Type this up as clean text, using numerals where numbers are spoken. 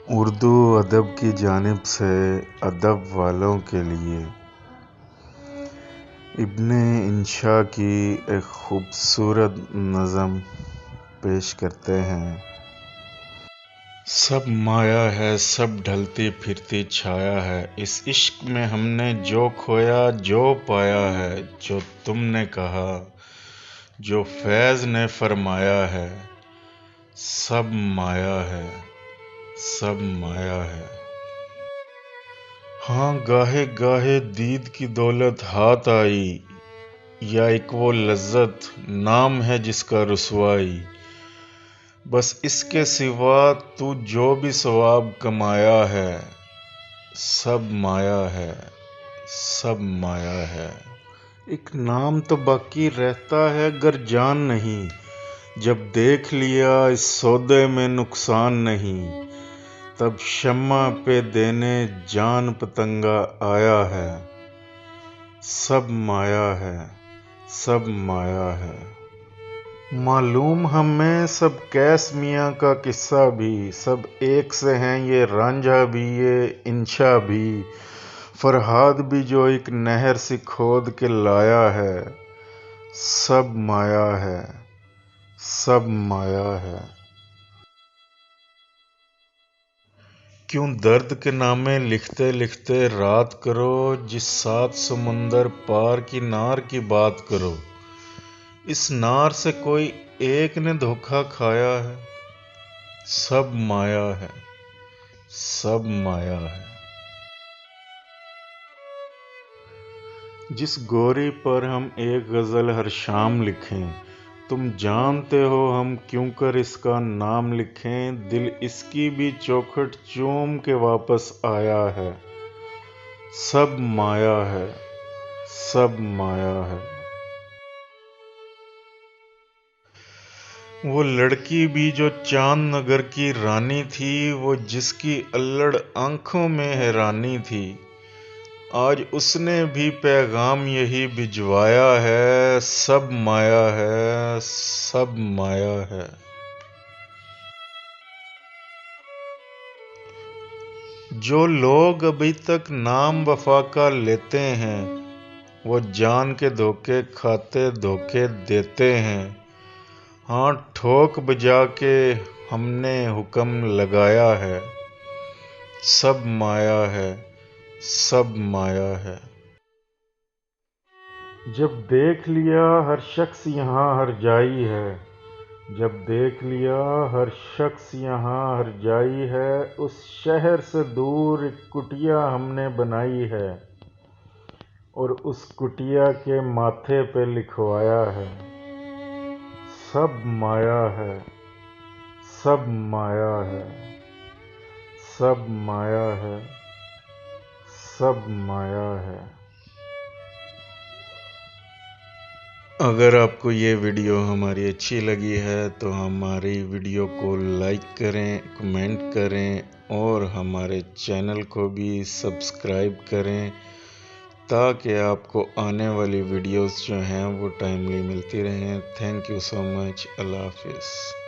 उर्दू अदब की जानिब से अदब वालों के लिए इब्ने इंशा की एक खूबसूरत नज़म पेश करते हैं। सब माया है, सब ढलती फिरती छाया है, इस इश्क में हमने जो खोया जो पाया है, जो तुमने कहा जो फैज़ ने फरमाया है, सब माया है, सब माया है। हाँ, गाहे गाहे दीद की दौलत हाथ आई, या एक वो लज्जत नाम है जिसका रुसवाई, बस इसके सिवा तू जो भी सवाब कमाया है, सब माया है, सब माया है। एक नाम तो बाकी रहता है गर जान नहीं, जब देख लिया इस सौदे में नुकसान नहीं, तब शम्मा पे देने जान पतंगा आया है, सब माया है, सब माया है। मालूम हमें सब कैस मियाँ का किस्सा भी, सब एक से हैं ये रांझा भी ये इंशा भी, फरहाद भी जो एक नहर सी खोद के लाया है, सब माया है, सब माया है। क्यों दर्द के नामे लिखते लिखते रात करो, जिस सात समुंदर पार की नार की बात करो, इस नार से कोई एक ने धोखा खाया है, सब माया है, सब माया है। जिस गोरी पर हम एक गज़ल हर शाम लिखें, तुम जानते हो हम क्यों कर इसका नाम लिखें, दिल इसकी भी चौखट चूम के वापस आया है, सब माया है, सब माया है। वो लड़की भी जो चांद नगर की रानी थी, वो जिसकी अल्लड़ आंखों में हैरानी थी, आज उसने भी पैगाम यही भिजवाया है, सब माया है, सब माया है। जो लोग अभी तक नाम वफा का लेते हैं, वो जान के धोखे खाते धोखे देते हैं। हाँ, ठोक बजा के हमने हुक्म लगाया है, सब माया है, सब माया है। जब देख लिया हर शख्स यहाँ हर जाई है, जब देख लिया हर शख्स यहाँ हर जाई है, उस शहर से दूर एक कुटिया हमने बनाई है, और उस कुटिया के माथे पे लिखवाया है, सब माया है, सब माया है, सब माया है, सब माया है। अगर आपको ये वीडियो हमारी अच्छी लगी है तो हमारी वीडियो को लाइक करें, कमेंट करें और हमारे चैनल को भी सब्सक्राइब करें, ताकि आपको आने वाली वीडियोस जो हैं वो टाइमली मिलती रहें। Thank you so much. अल्लाह हाफिज़।